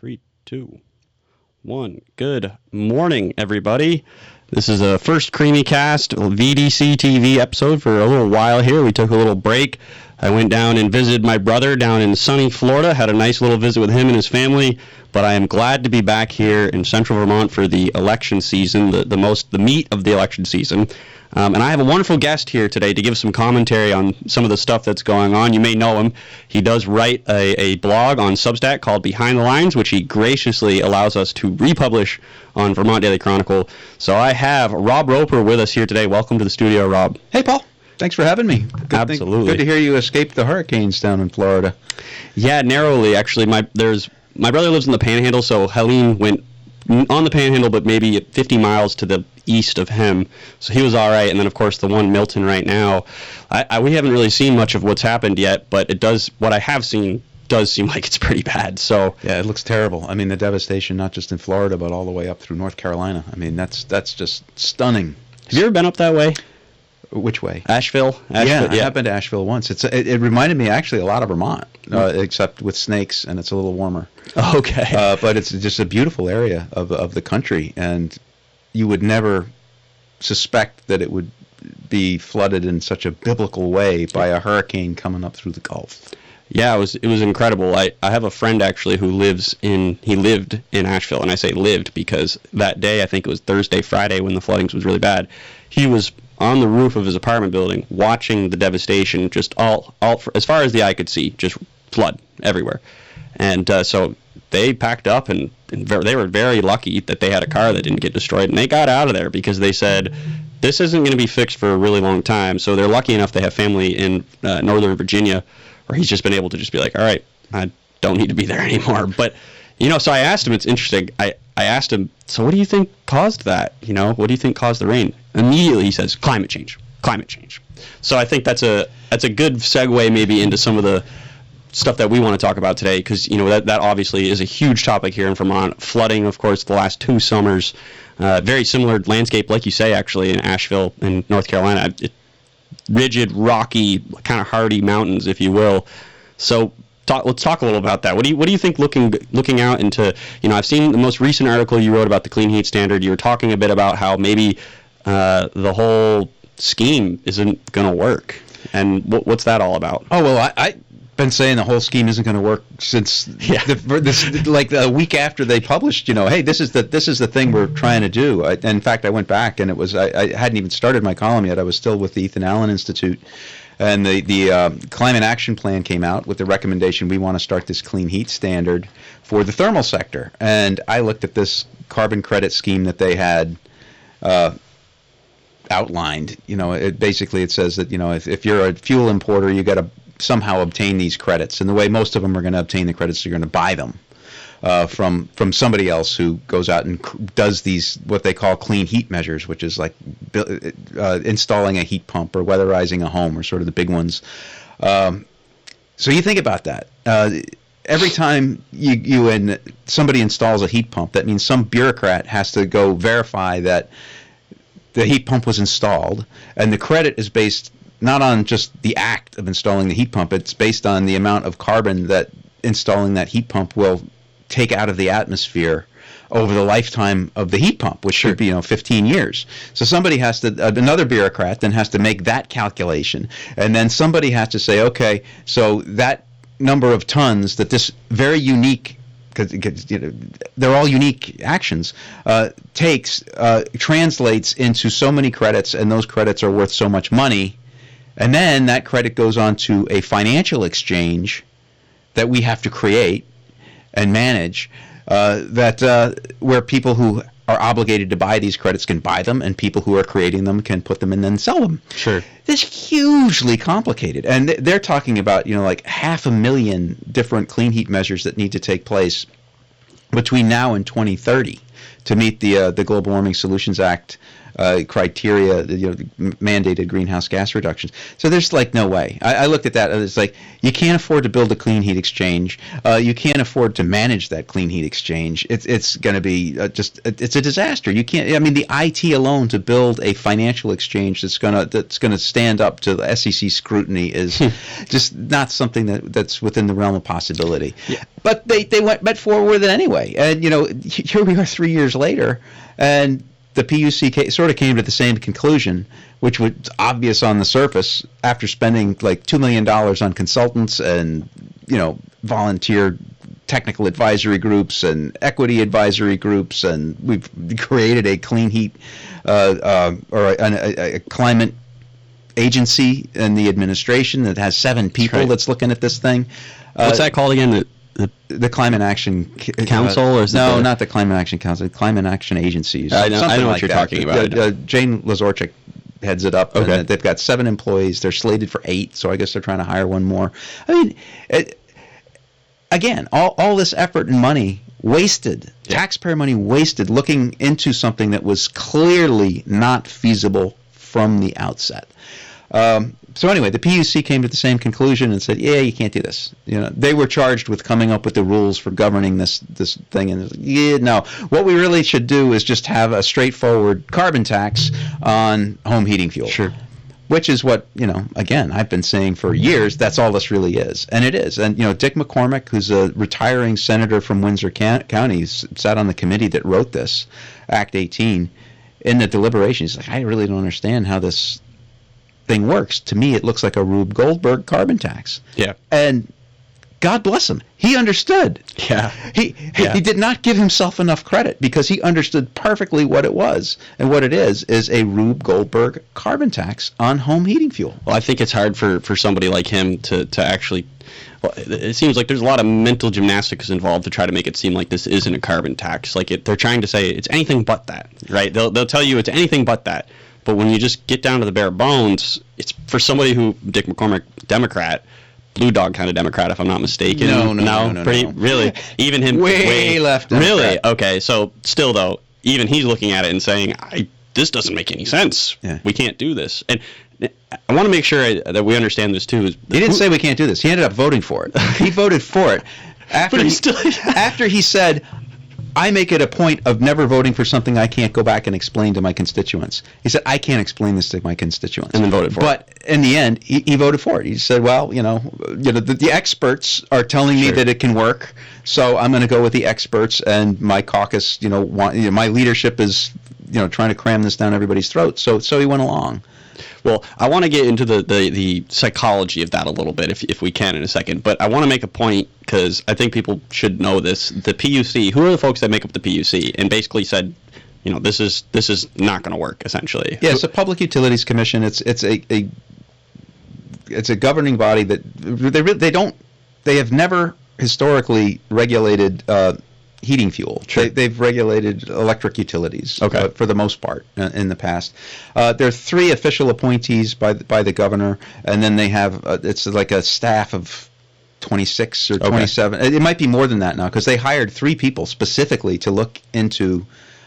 3, 2, 1. Good morning, everybody. This is a first Creemee cast VDC TV episode for a little while here. We took a little break. I went down and visited my brother down in sunny Florida, had a nice little visit with him and his family, but I am glad to be back here in central Vermont for the election season, the meat of the election season. And I have a wonderful guest here today to give some commentary on some of the stuff that's going on. You may know him. He does write a blog on Substack called Behind the Lines, which he graciously allows us to republish on Vermont Daily Chronicle. So I have Rob Roper with us here today. Welcome to the studio, Rob. Hey, Paul. Thanks for having me. Absolutely. Good to hear you escaped the hurricanes down in Florida. Yeah, narrowly, actually. My brother lives in the Panhandle, so Helene went on the Panhandle, but maybe 50 miles to the east of him, so he was all right. And then, of course, the one Milton right now, we haven't really seen much of what's happened yet, but what I have seen does seem like it's pretty bad. So yeah, it looks terrible. I mean, the devastation, not just in Florida, but all the way up through North Carolina. I mean, that's just stunning. Have you ever been up that way? Which way? Asheville. Yeah, I have been to Asheville once. It reminded me actually a lot of Vermont, except with snakes, and it's a little warmer. Okay. But it's just a beautiful area of the country, and you would never suspect that it would be flooded in such a biblical way by a hurricane coming up through the Gulf. Yeah, it was incredible. I have a friend actually who lived in Asheville, and I say lived because that day, I think it was Thursday, Friday, when the flooding was really bad, he was on the roof of his apartment building watching the devastation, just all as far as the eye could see, just flood everywhere. And so they packed up, and they were very lucky that they had a car that didn't get destroyed, and they got out of there because they said this isn't going to be fixed for a really long time. So they're lucky enough to have family in Northern Virginia, where he's just been able to just be like, all right, I don't need to be there anymore. But so I asked him, it's interesting, I asked him, so what do you think caused that? What do you think caused the rain? Immediately he says, climate change. So I think that's a good segue maybe into some of the stuff that we want to talk about today, because that obviously is a huge topic here in Vermont. Flooding, of course, the last 2 summers, very similar landscape, like you say, actually, in Asheville in North Carolina. Rigid, rocky, kind of hardy mountains, if you will. So let's talk a little about that. What do you think looking out into, I've seen the most recent article you wrote about the clean heat standard. You were talking a bit about how maybe the whole scheme isn't going to work. And what's that all about? Oh, well, I've been saying the whole scheme isn't going to work since like a week after they published, hey, this is the thing we're trying to do. In fact, I went back, and I hadn't even started my column yet. I was still with the Ethan Allen Institute. And the Climate Action Plan came out with the recommendation we want to start this clean heat standard for the thermal sector. And I looked at this carbon credit scheme that they had outlined. It says that if you're a fuel importer, you got to somehow obtain these credits. And the way most of them are going to obtain the credits, you're going to buy them from somebody else who goes out and does these what they call clean heat measures, which is like installing a heat pump or weatherizing a home, or sort of the big ones. So you think about that. Every time somebody installs a heat pump, that means some bureaucrat has to go verify that the heat pump was installed, and the credit is based not on just the act of installing the heat pump. It's based on the amount of carbon that installing that heat pump will take out of the atmosphere over the lifetime of the heat pump, which should be 15 years. So somebody another bureaucrat then has to make that calculation, and then somebody has to say, okay, so that number of tons that this very unique, because they're all unique actions, translates into so many credits, and those credits are worth so much money, and then that credit goes on to a financial exchange that we have to create and manage, where people who are obligated to buy these credits can buy them, and people who are creating them can put them and then sell them. Sure. It's hugely complicated, and they're talking about like 500,000 different clean heat measures that need to take place between now and 2030 to meet the Global Warming Solutions Act criteria, mandated greenhouse gas reductions. So there's like no way. I looked at that and it's like you can't afford to build a clean heat exchange. You can't afford to manage that clean heat exchange. It's going to be it's a disaster. You can't. I mean, the IT alone to build a financial exchange that's gonna stand up to the SEC scrutiny is just not something that's within the realm of possibility. Yeah. But they went forward with it anyway, and here we are 3 years later, and the PUC sort of came to the same conclusion, which was obvious on the surface after spending like $2 million on consultants and volunteer technical advisory groups and equity advisory groups, and we've created a clean heat or a climate agency in the administration that has 7 people that's looking at this thing. What's that called again? The Climate Action Council, or is no, not the Climate Action Council, the Climate Action Agencies. I know what you're talking about. Jane Lazorchik heads it up. Okay. And they've got 7 employees. They're slated for 8, so I guess they're trying to hire one more. I mean, again, all this effort and money wasted, taxpayer money wasted, looking into something that was clearly not feasible from the outset. So anyway, the PUC came to the same conclusion and said, yeah, you can't do this. They were charged with coming up with the rules for governing this thing, and no, what we really should do is just have a straightforward carbon tax on home heating fuel. Sure. Which is what, again, I've been saying for years, that's all this really is. And it is. And, Dick McCormick, who's a retiring senator from Windsor County, sat on the committee that wrote this, Act 18, in the deliberations. He's like, I really don't understand how this thing works. To me, it looks like a Rube Goldberg carbon tax. Yeah. And God bless him. He understood. Yeah. He did not give himself enough credit because he understood perfectly what it was. And what it is a Rube Goldberg carbon tax on home heating fuel. Well, I think it's hard for somebody like him to actually... Well, it seems like there's a lot of mental gymnastics involved to try to make it seem like this isn't a carbon tax. Like they're trying to say it's anything but that, right? They'll tell you it's anything but that. But when you just get down to the bare bones, it's for somebody who, Dick McCormick, Democrat, Blue Dog kind of Democrat, if I'm not mistaken. No. Really? Even him? way left Democrat. Really? Okay, so still, though, even he's looking at it and saying, this doesn't make any sense. Yeah. We can't do this. And I want to make sure that we understand this, too. He didn't say we can't do this. He ended up voting for it. He voted for it after he said, I make it a point of never voting for something I can't go back and explain to my constituents. He said, I can't explain this to my constituents. And then voted for it. But in the end, he voted for it. He said, well, the experts are telling me that it can work, so I'm going to go with the experts, and my caucus, my leadership is, trying to cram this down everybody's throat. So he went along. Well, I want to get into the psychology of that a little bit, if we can, in a second. But I want to make a point, because I think people should know this. The PUC, who are the folks that make up the PUC, and basically said, this is not going to work, essentially. Yeah, it's a Public Utilities Commission. It's a governing body that they have never historically regulated heating fuel. Sure. They've regulated electric utilities for the most part in the past. There are 3 official appointees by the governor, and then they have it's like a staff of 26 or 27. It might be more than that now, because they hired 3 people specifically to look into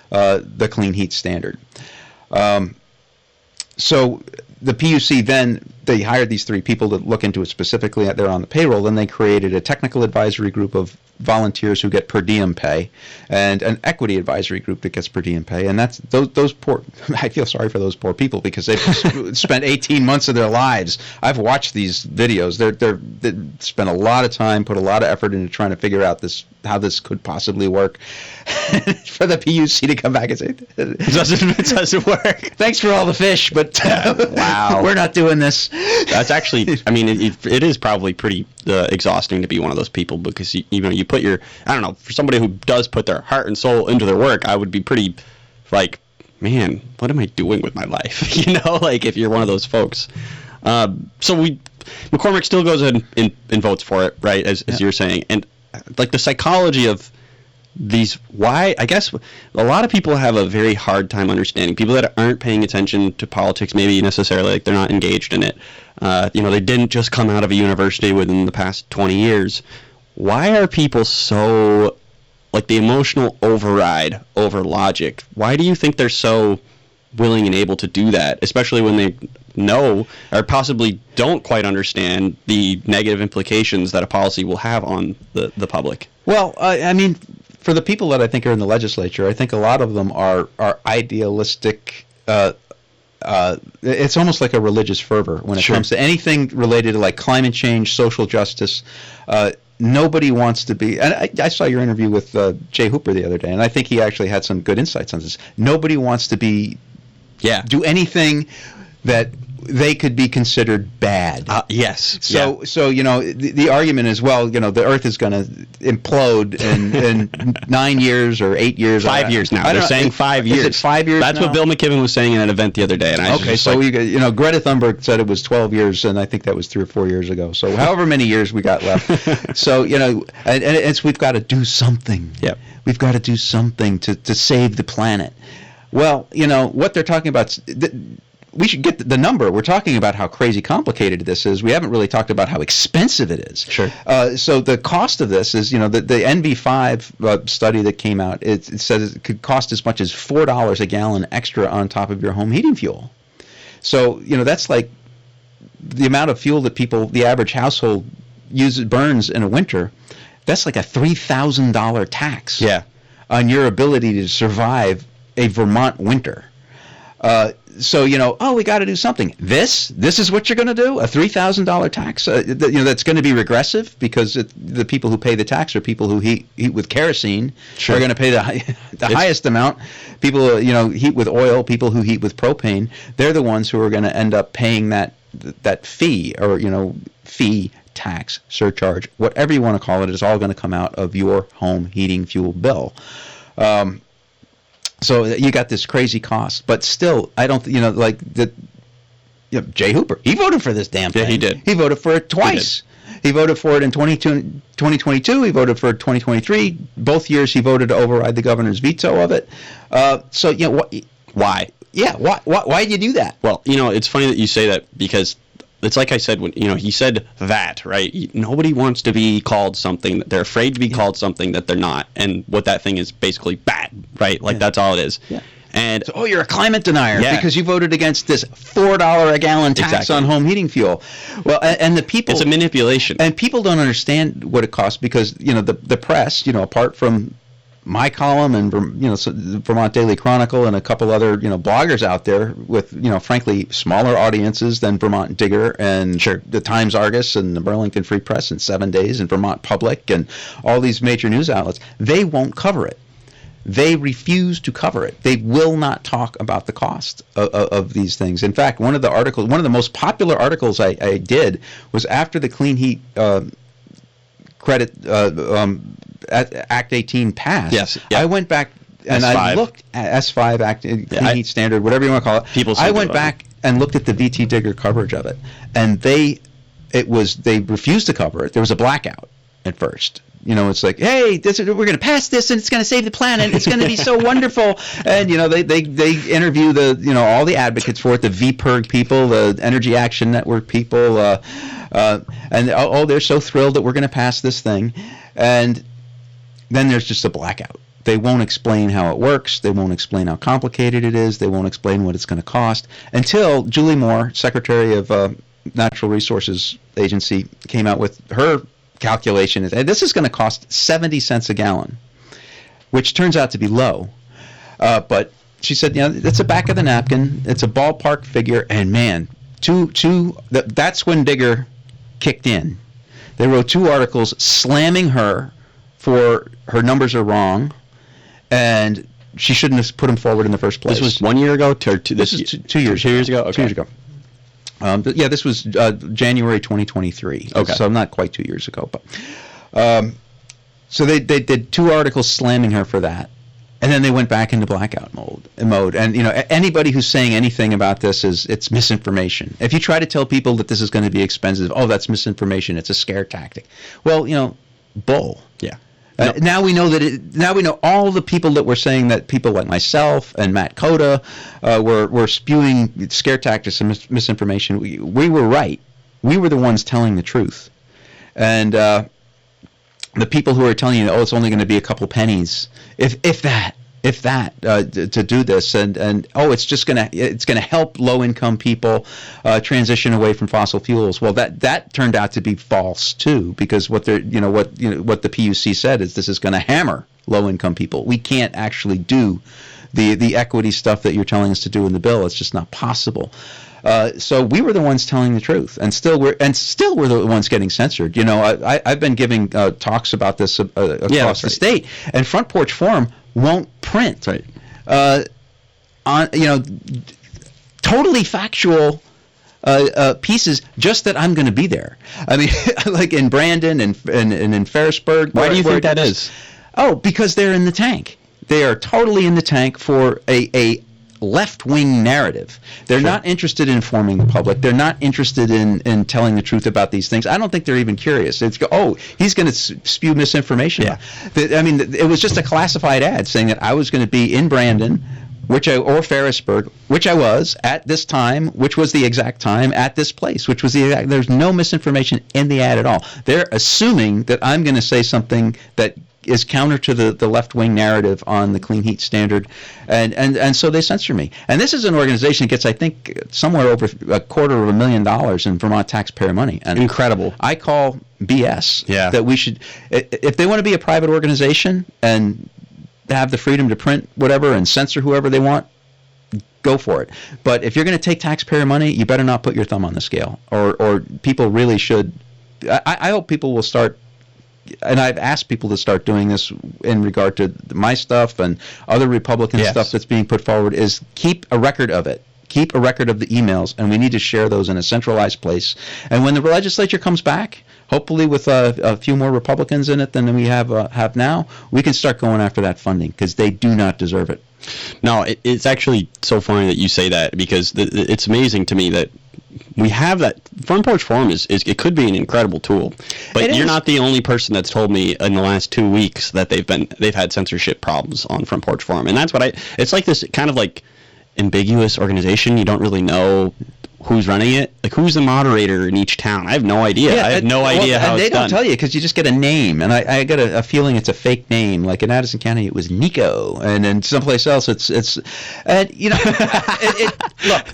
the clean heat standard. So the PUC then, they hired these 3 people to look into it specifically. They're on the payroll. Then they created a technical advisory group of volunteers who get per diem pay, and an equity advisory group that gets per diem pay. And that's those poor. I feel sorry for those poor people, because they've spent 18 months of their lives. I've watched these videos. They spent a lot of time, put a lot of effort into trying to figure out how this could possibly work. For the PUC to come back and say it doesn't work. Thanks for all the fish, but wow, we're not doing this. That's actually, I mean, it is probably pretty exhausting to be one of those people, because you put your, I don't know, for somebody who does put their heart and soul into their work, I would be pretty like, man, what am I doing with my life? Like if you're one of those folks. So McCormick still goes ahead and votes for it, right? As you're saying, and like the psychology of these, why, I guess a lot of people have a very hard time understanding. People that aren't paying attention to politics, maybe necessarily, like they're not engaged in it. They didn't just come out of a university within the past 20 years. Why are people so, like, the emotional override over logic? Why do you think they're so willing and able to do that, especially when they know or possibly don't quite understand the negative implications that a policy will have on the public. Well, I mean, for the people that I think are in the legislature, I think a lot of them are idealistic. It's almost like a religious fervor when it comes to anything related to like climate change, social justice. Nobody wants to be, and I saw your interview with Jay Hooper the other day, and I think he actually had some good insights on this. Nobody wants to be, do anything that they could be considered bad. Yes. So you know, the argument is, well, you know, the Earth is going to implode in 9 years or 8 years. 5 years now. They're saying 5 years. Is it 5 years? That's now? what Bill McKibben was saying in an event the other day. And I okay, so you know, Greta Thunberg said it was 12 years, and I think that was 3 or 4 years ago. So however many years we got left. So you know, and it's we've got to do something. Yep. We've got to do something to save the planet. Well, you know what they're talking about. We should get the number. We're talking about how crazy complicated this is. We haven't really talked about how expensive it is. Sure. So the cost of this is, you know, the NV5 study that came out, it says it could cost as much as $4 a gallon extra on top of your home heating fuel. So, you know, that's like the amount of fuel that the average household burns in a winter. That's like a $3,000 tax on your ability to survive a Vermont winter. So, you know, we got to do something. This is what you're going to do? A $3,000 tax? You know, that's going to be regressive because the people who pay the tax are people who heat with kerosene are going to pay the highest amount. People, you know, heat with oil, people who heat with propane, they're the ones who are going to end up paying that fee or, you know, fee, tax, surcharge, whatever you want to call it, is all going to come out of your home heating fuel bill. So you got this crazy cost, but still, I don't, you know, like Jay Hooper, he voted for this damn thing. Yeah, he did. He voted for it twice. He voted for it in 2022. He voted for it 2023. Both years he voted to override the governor's veto of it. So, you know, why? Yeah, why did you do that? Well, you know, it's funny that you say that because it's like I said when, you know, he said that, right? Nobody wants to be called something that they're afraid to be called something that they're not, and what that thing is basically bad, right? Like that's all it is. Yeah. And so, you're a climate denier because you voted against this $4 a gallon tax on home heating fuel. Well, and the people, it's a manipulation, and people don't understand what it costs because, you know, the press, you know, apart from my column and, you know, the Vermont Daily Chronicle and a couple other, you know, bloggers out there with, you know, frankly smaller audiences than Vermont Digger and the Times Argus and the Burlington Free Press and 7 Days and Vermont Public and all these major news outlets, they won't cover it. They refuse to cover it. They will not talk about the cost of these things. In fact, one of the most popular articles I did was after the Clean Heat credit Act 18 passed. Yes. I went back and S5. I looked at S5 Act, Clean Heat Standard, whatever you want to call it. I went back and looked at the VT Digger coverage of it, and they refused to cover it. There was a blackout at first. You know, it's like, hey, we're going to pass this, and it's going to save the planet. It's going to be so wonderful. And you know, they interview all the advocates for it, the VPIRG people, the Energy Action Network people, and they're so thrilled that we're going to pass this thing, and then there's just a blackout. They won't explain how it works. They won't explain how complicated it is. They won't explain what it's going to cost until Julie Moore, Secretary of Natural Resources Agency, came out with her calculation. And this is going to cost 70 cents a gallon, which turns out to be low. But she said, you know, that's a back of the napkin. It's a ballpark figure. And man, that's when Digger kicked in. They wrote 2 articles slamming her for her numbers are wrong, and she shouldn't have put them forward in the first place. This was 1 year ago? This is 2 years. 2 years ago? Okay. 2 years ago. This was January 2023. Okay. So not quite 2 years ago. But so they did 2 articles slamming her for that, and then they went back into blackout mode. And you know, anybody who's saying anything about this it's misinformation. If you try to tell people that this is going to be expensive, that's misinformation. It's a scare tactic. Well, you know, bull. Yeah. Now we know now we know all the people that were saying that people like myself and Matt Coda were spewing scare tactics and misinformation. We were right. We were the ones telling the truth. And the people who are telling you, it's only going to be a couple pennies, if that, if that, to do this, and it's gonna help low income people transition away from fossil fuels. Well, that turned out to be false too, because what the PUC said is this is going to hammer low income people. We can't actually do the equity stuff that you're telling us to do in the bill. It's just not possible. So we were the ones telling the truth, and still we're the ones getting censored. I've been giving talks about this across the state, and Front Porch Forum won't print on totally factual pieces, just that I'm going to be there. I mean, like in Brandon and in Ferrisburg. Why do you think that is? Oh, because they're in the tank. They are totally in the tank for a left-wing narrative. They're not interested in informing the public. They're not interested in telling the truth about these things. I don't think they're even curious. He's going to spew misinformation. Yeah. It was just a classified ad saying that I was going to be in Brandon, or Ferrisburg, which I was at this time, which was the exact time at this place, which was the exact. There's no misinformation in the ad at all. They're assuming that I'm going to say something that is counter to the left-wing narrative on the clean heat standard, and so they censor me. And this is an organization that gets, I think, somewhere over $250,000 in Vermont taxpayer money. And incredible. I call BS. Yeah. That we should, if they want to be a private organization and have the freedom to print whatever and censor whoever they want, go for it. But if you're going to take taxpayer money, you better not put your thumb on the scale. Or people really should. I hope people will start. And I've asked people to start doing this in regard to my stuff and other Republican stuff that's being put forward, is keep a record of it. Keep a record of the emails, and we need to share those in a centralized place. And when the legislature comes back, hopefully with a few more Republicans in it than we have now, we can start going after that funding, because they do not deserve it. No, it's actually so funny that you say that, because it's amazing to me that we have that. Front Porch Forum is it could be an incredible tool, but you're not the only person that's told me in the last 2 weeks that they've had censorship problems on Front Porch Forum, and that's what it's like, this kind of like ambiguous organization. You don't really know who's running it, like who's the moderator in each town. I have no idea. I have no idea how it's done. They don't tell you, because you just get a name, and I got a feeling it's a fake name. Like in Addison County, it was Nico, and then someplace else, it's look.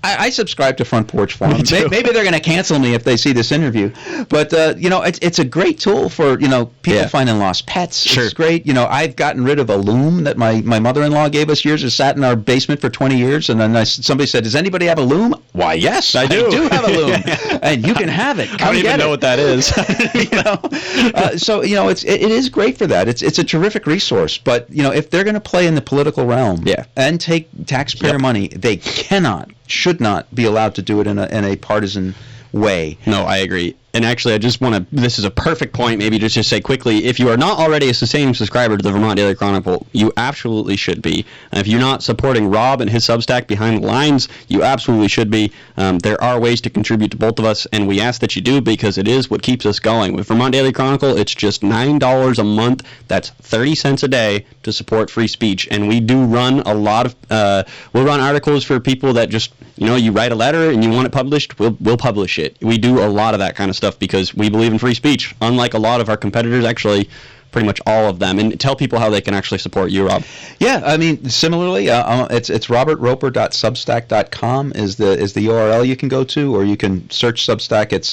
I subscribe to Front Porch Forum. Maybe they're going to cancel me if they see this interview, but it's a great tool for people finding lost pets. Sure. It's great. I've gotten rid of a loom that my mother-in-law gave us years. It sat in our basement for 20 years, and then somebody said, "Does anybody have a loom?" Why, yes, I do have a loom, and you can have it. I don't even know what that is. So it is great for that. It's a terrific resource. But if they're going to play in the political realm and take taxpayer money, they should not be allowed to do it in a partisan way. No, I agree. And actually, I just want to, this is a perfect point, maybe just to say quickly, if you are not already a sustaining subscriber to the Vermont Daily Chronicle, you absolutely should be. And if you're not supporting Rob and his Substack Behind the Lines, you absolutely should be. There are ways to contribute to both of us, and we ask that you do, because it is what keeps us going. With Vermont Daily Chronicle, it's just $9 a month. That's 30 cents a day to support free speech. And we do run a lot of, we'll run articles for people that just, you write a letter and you want it published, we'll publish it. We do a lot of that kind of stuff because we believe in free speech, unlike a lot of our competitors, actually pretty much all of them. And tell people how they can actually support you, Rob. Yeah, similarly, it's robertroper.substack.com is the URL you can go to, or you can search Substack. It's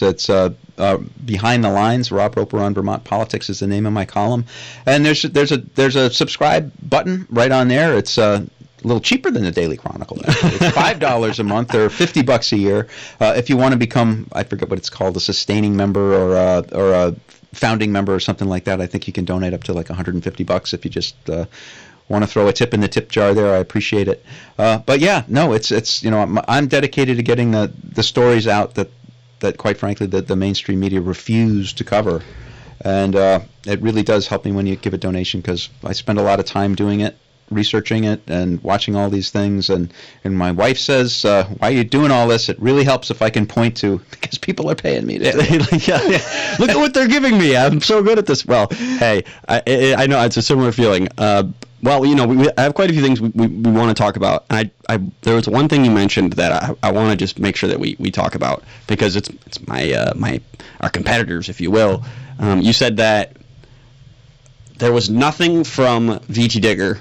Behind the Lines. Rob Roper on Vermont Politics is the name of my column, and there's a subscribe button right on there. It's a little cheaper than the Daily Chronicle. It's $5 a month or $50 a year. If you want to become, I forget what it's called, a sustaining member or a founding member or something like that, I think you can donate up to like $150 if you just want to throw a tip in the tip jar there. I appreciate it. But yeah, no, it's I'm dedicated to getting the stories out that quite frankly the mainstream media refuse to cover. And it really does help me when you give a donation, because I spend a lot of time doing it, researching it and watching all these things, and my wife says, why are you doing all this? It really helps if I can point to, because people are paying me to Look at what they're giving me. I'm so good at this. Well, hey, I know it's a similar feeling. I have quite a few things we want to talk about. And there was one thing you mentioned that I want to just make sure that we talk about, because it's our competitors, if you will. You said that there was nothing from VT Digger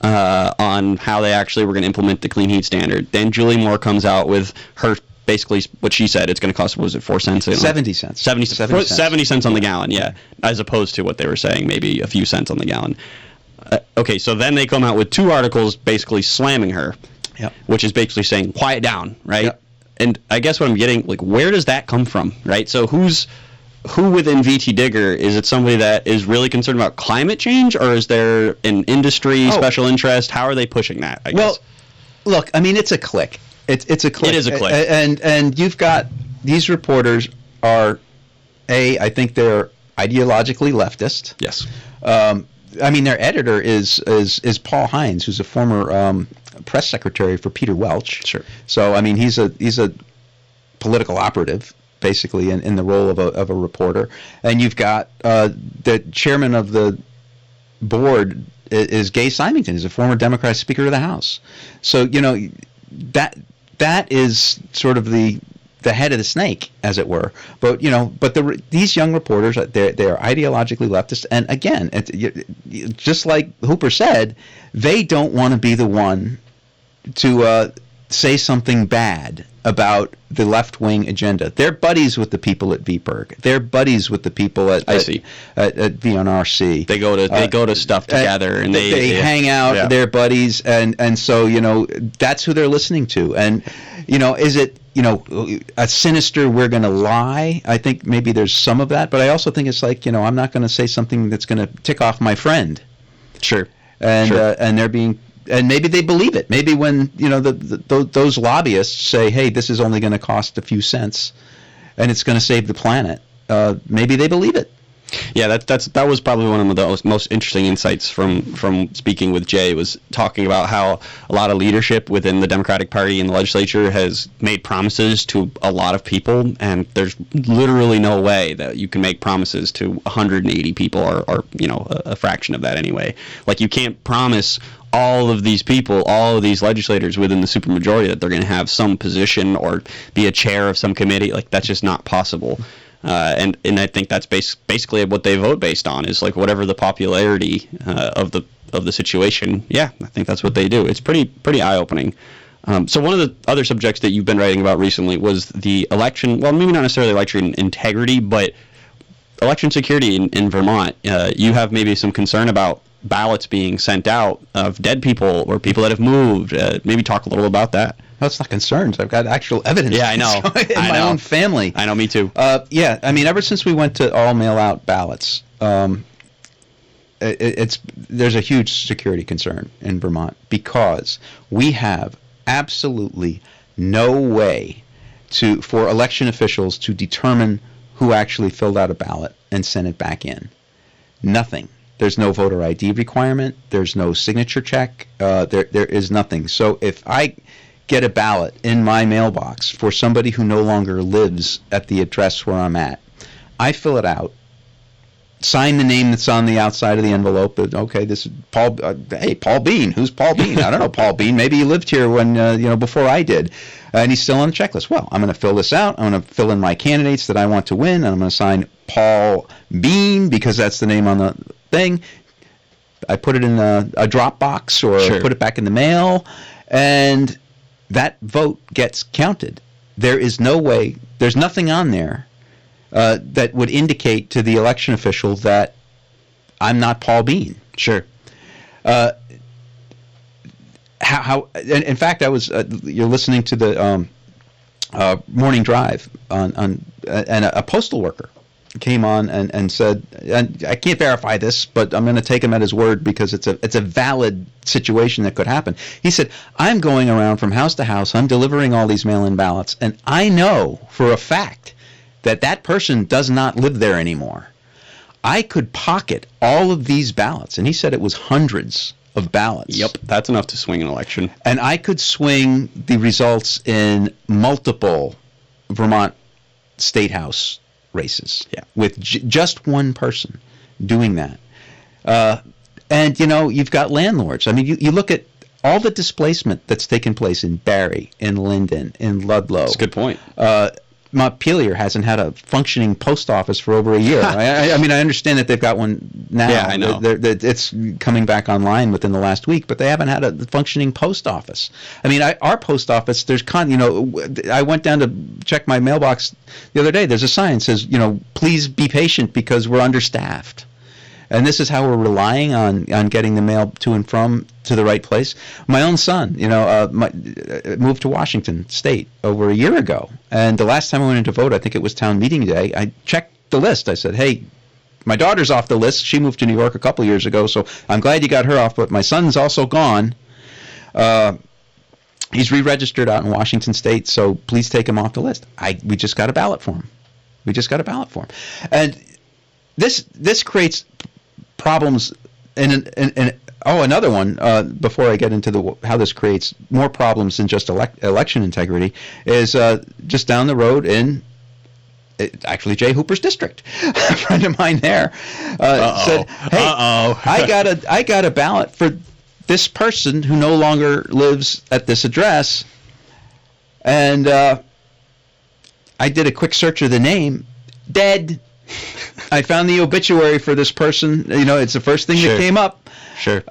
on how they actually were going to implement the clean heat standard. Then Julie Moore comes out with her basically what she said. It's going to cost, what was it, 4 cents? 70 cents. 70 cents on the gallon, yeah, as opposed to what they were saying, maybe a few cents on the gallon. Okay, so then they come out with 2 articles basically slamming her, which is basically saying, quiet down, right? Yep. And I guess what I'm getting, like, where does that come from, right? So who within VT Digger, is it somebody that is really concerned about climate change, or is there an industry special interest? How are they pushing that, I guess? Well, look, I mean, it's a click. It's a click. It is a click. And you've got, these reporters are, I think they're ideologically leftist. Yes. I mean, their editor is Paul Hines, who's a former press secretary for Peter Welch. Sure. So, I mean, he's a political operative, basically, in the role of a reporter. And you've got the chairman of the board is Gay Symington. He's a former Democrat Speaker of the House. So, you know, that is sort of the head of the snake, as it were. But these young reporters, they're ideologically leftist, and again, just like Hooper said, they don't want to be the one to say something bad about the left-wing agenda. They're buddies with the people at VPIRG. They're buddies with the people at VNRC. They go to stuff together, and they hang out. Yeah. They're buddies, and so that's who they're listening to. And is it a sinister "we're going to lie"? I think maybe there's some of that, but I also think it's like I'm not going to say something that's going to tick off my friend. Sure. And they're being. And maybe they believe it. Maybe when those lobbyists say, "Hey, this is only going to cost a few cents, and it's going to save the planet," maybe they believe it. Yeah, that was probably one of the most interesting insights from speaking with Jay, was talking about how a lot of leadership within the Democratic Party and the legislature has made promises to a lot of people, and there's literally no way that you can make promises to 180 people, or a fraction of that anyway. Like, you can't promise all of these people, all of these legislators within the supermajority, that they're going to have some position or be a chair of some committee. Like, that's just not possible. And I think that's basically what they vote based on, is like whatever the popularity of the situation. Yeah, I think that's what they do. It's pretty eye-opening. So one of the other subjects that you've been writing about recently was the election. Well, maybe not necessarily election integrity, but election security in Vermont. You have maybe some concern about ballots being sent out of dead people or people that have moved. Maybe talk a little about that. No, it's not concerns. I've got actual evidence. Yeah, I know. In my own family. I know, me too. Yeah, I mean, ever since we went to all mail-out ballots, there's a huge security concern in Vermont, because we have absolutely no way for election officials to determine who actually filled out a ballot and sent it back in. Nothing. There's no voter ID requirement. There's no signature check. There is nothing. So if I get a ballot in my mailbox for somebody who no longer lives at the address where I'm at, I fill it out, sign the name that's on the outside of the envelope. Okay, this is Paul. Hey, Paul Bean. Who's Paul Bean? I don't know Paul Bean. Maybe he lived here when before I did, and he's still on the checklist. Well, I'm going to fill this out. I'm going to fill in my candidates that I want to win, and I'm going to sign Paul Bean because that's the name on the thing. I put it in a drop box or put it back in the mail, and that vote gets counted. There is no way. There's nothing on there that would indicate to the election official that I'm not Paul Bean. Sure. How? In fact, I was. You're listening to the morning drive and a postal worker came on and said, and I can't verify this, but I'm going to take him at his word because it's a valid situation that could happen. He said, I'm going around from house to house, I'm delivering all these mail-in ballots, and I know for a fact that person does not live there anymore. I could pocket all of these ballots, and he said it was hundreds of ballots. Yep, that's enough to swing an election. And I could swing the results in multiple Vermont State House races, with just one person doing that. And you've got landlords. I mean, you look at all the displacement that's taken place in Barrie, in Linden, in Ludlow. That's a good point. Montpelier hasn't had a functioning post office for over a year. I mean, I understand that they've got one now. Yeah, I know. It's coming back online within the last week, but they haven't had a functioning post office. I mean, our post office, I went down to check my mailbox the other day. There's a sign that says, please be patient because we're understaffed. And this is how we're relying on getting the mail to and from to the right place. My own son, moved to Washington State over a year ago. And the last time I went in to vote, I think it was town meeting day, I checked the list. I said, hey, my daughter's off the list. She moved to New York a couple years ago, so I'm glad you got her off, but my son's also gone. He's re-registered out in Washington State, so please take him off the list. We just got a ballot for him. And this creates problems. Another one, before I get into how this creates more problems than just election integrity, is just down the road in actually Jay Hooper's district. A friend of mine there said, hey, I got a ballot for this person who no longer lives at this address, and I did a quick search of the name, dead. I found the obituary for this person. It's the first thing that came up. Sure.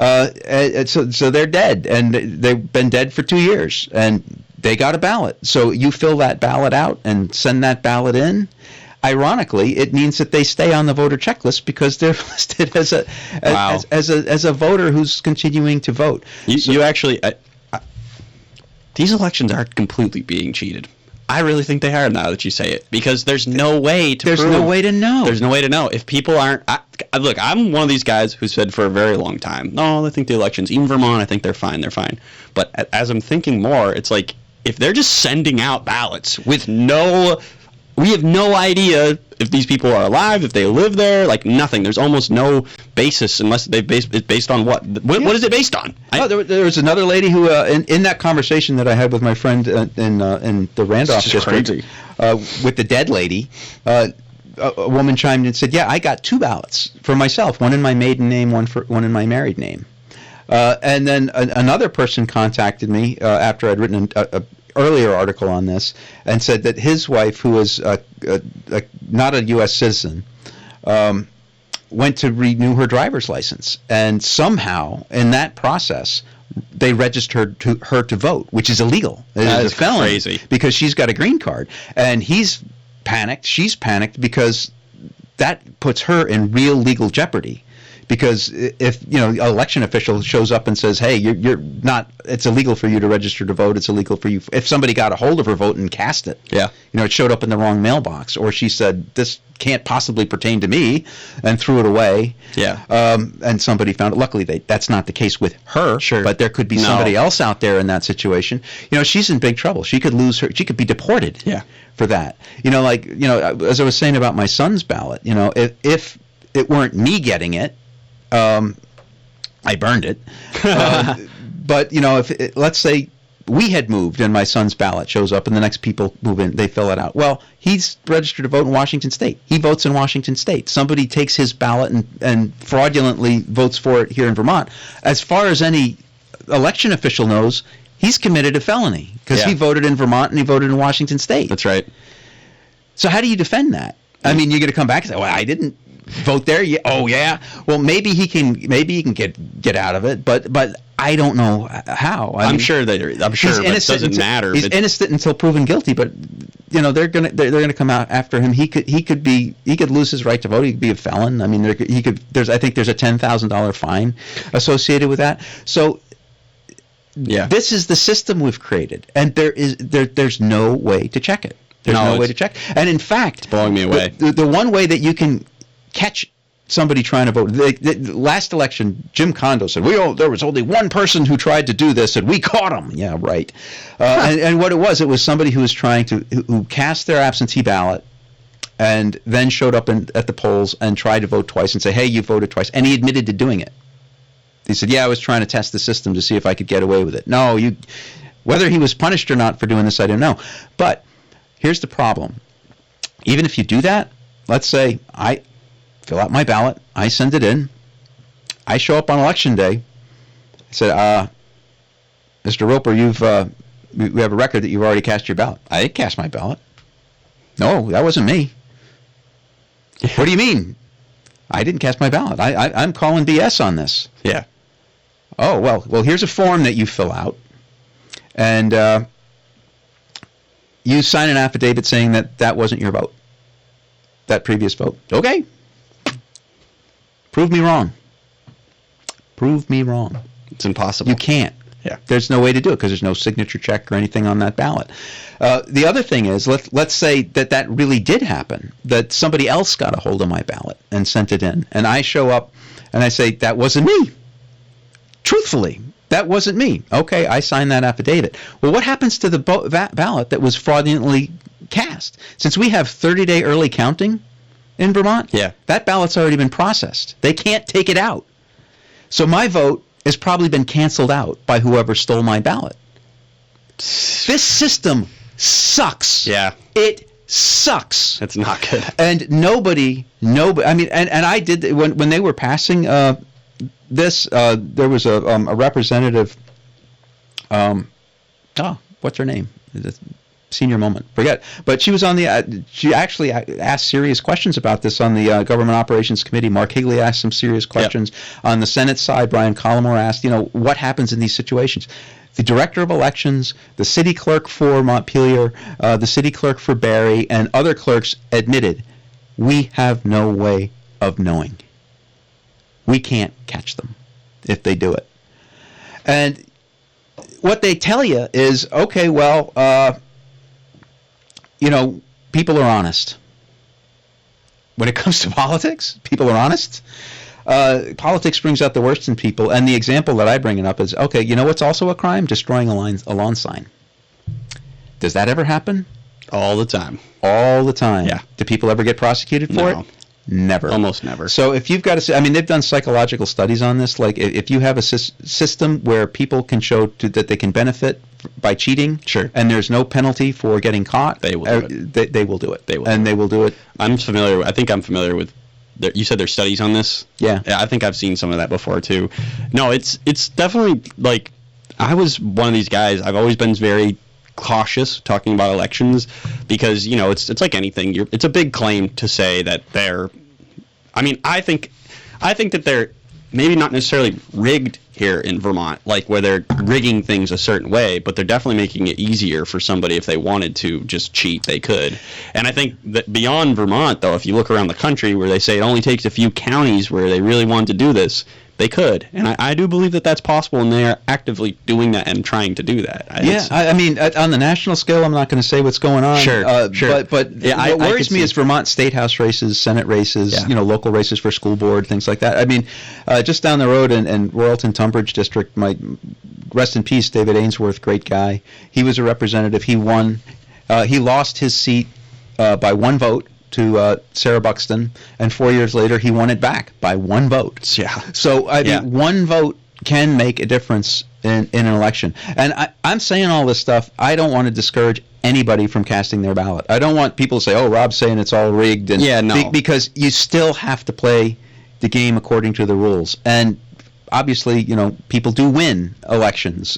So they're dead, and they've been dead for 2 years, and they got a ballot. So you fill that ballot out and send that ballot in. Ironically, it means that they stay on the voter checklist because they're listed as a voter who's continuing to vote. You actually, these elections are completely being cheated. I really think they are now that you say it, because there's no way to There's no way to know. There's no way to know. If people aren't... Look, I'm one of these guys who said for a very long time, no, I think the elections, even Vermont, I think they're fine. But as I'm thinking more, it's like, if they're just sending out ballots with we have no idea if these people are alive, if they live there, like nothing. There's almost no basis unless it's based on what? What is it based on? There was another lady who, in that conversation that I had with my friend in the Randolph district, with the dead lady, a woman chimed in and said, "Yeah, I got 2 ballots for myself, one in my maiden name, one in my married name." And then another person contacted me after I'd written a earlier article on this and said that his wife, who is not a U.S. citizen, went to renew her driver's license, and somehow in that process they registered her to vote, which is illegal. That is a felony, crazy, because she's got a green card, and he's panicked. She's panicked because that puts her in real legal jeopardy. Because if an election official shows up and says, "Hey, you're not," it's illegal for you to register to vote. It's illegal for you. If somebody got a hold of her vote and cast it, it showed up in the wrong mailbox, or she said, "This can't possibly pertain to me," and threw it away. And somebody found it. Luckily, that's not the case with her. Sure. But there could be somebody else out there in that situation. She's in big trouble. She could lose her. She could be deported. For that. As I was saying about my son's ballot. If it weren't me getting it. I burned it. But, if let's say we had moved and my son's ballot shows up and the next people move in, they fill it out. Well, he's registered to vote in Washington State. He votes in Washington State. Somebody takes his ballot and fraudulently votes for it here in Vermont. As far as any election official knows, he's committed a felony because he voted in Vermont and he voted in Washington State. That's right. So how do you defend that? I mean, you're going to come back and say, well, I didn't vote there. Yeah. Oh, yeah. Well, maybe he can get out of it, but I don't know how. I'm sure, but it doesn't matter. He's innocent until proven guilty, but they're gonna come out after him. He could lose his right to vote. He could be a felon. I mean, I think there's a $10,000 fine associated with that. So this is the system we've created, and there's no way to check it. There's no way to check. And in fact, it's blowing me away. The one way that you can catch somebody trying to vote, the last election, Jim Kondo said, there was only one person who tried to do this, and we caught him. Yeah, right. And what it was somebody who was who cast their absentee ballot and then showed up at the polls and tried to vote twice and say, hey, you voted twice. And he admitted to doing it. He said, I was trying to test the system to see if I could get away with it. No, whether he was punished or not for doing this, I don't know. But here's the problem. Even if you do that, let's say I fill out my ballot, I send it in, I show up on election day, I said, Mr. Roper, we have a record that you've already cast your ballot. I didn't cast my ballot. No, that wasn't me. What do you mean? I didn't cast my ballot. I'm calling BS on this. Yeah. Oh, well, here's a form that you fill out, and you sign an affidavit saying that wasn't your vote, that previous vote. Okay. Prove me wrong. Prove me wrong. It's impossible. You can't. Yeah. There's no way to do it because there's no signature check or anything on that ballot. The other thing is, let's say that really did happen, that somebody else got a hold of my ballot and sent it in, and I show up and I say, that wasn't me. Truthfully, that wasn't me. Okay, I signed that affidavit. Well, what happens to the ballot that was fraudulently cast? Since we have 30-day early counting in Vermont, yeah, that ballot's already been processed. They can't take it out. So my vote has probably been canceled out by whoever stole my ballot. This system sucks. Yeah. It sucks. It's not good. And nobody, I mean, and I did, when they were passing this, there was a representative, what's her name? Senior moment, forget. But she was on she actually asked serious questions about this on the Government Operations Committee. Mark Higley asked some serious questions. Yep. On the Senate side, Brian Collmore asked, what happens in these situations? The Director of Elections, the City Clerk for Montpelier, the City Clerk for Barrie, and other clerks admitted, we have no way of knowing. We can't catch them if they do it. And what they tell you is, okay, well, people are honest. When it comes to politics, people are honest. Politics brings out the worst in people, and the example that I bring it up is, okay, you know what's also a crime? Destroying a lawn sign. Does that ever happen? All the time. All the time. Yeah. Do people ever get prosecuted for it? Never. Almost never. So if you've got they've done psychological studies on this. Like if you have a system where people can show that they can benefit by cheating, sure, and there's no penalty for getting caught, they will do it. They will do it. They will. And they will do it. I think I'm familiar with. You said there's studies on this? Yeah. I think I've seen some of that before too. No, it's definitely like, I was one of these guys. I've always been very cautious talking about elections because it's like anything. It's a big claim to say that they're. I mean, I think that they're maybe not necessarily rigged here in Vermont, like where they're rigging things a certain way, but they're definitely making it easier for somebody if they wanted to just cheat, they could. And I think that beyond Vermont, though, if you look around the country where they say it only takes a few counties where they really wanted to do this, they could. And I do believe that that's possible, and they are actively doing that and trying to do that. I mean, on the national scale, I'm not going to say what's going on. Sure. But yeah, what worries me is Vermont state house races, Senate races, local races for school board, things like that. I mean, just down the road in Royalton Tunbridge District, my rest in peace, David Ainsworth, great guy. He was a representative. He won. He lost his seat by one vote to Sarah Buxton, and 4 years later he won it back by one vote. Yeah. So I mean, one vote can make a difference in an election. And I'm saying all this stuff. I don't want to discourage anybody from casting their ballot. I don't want people to say, "Oh, Rob's saying it's all rigged." And because you still have to play the game according to the rules. And obviously, people do win elections,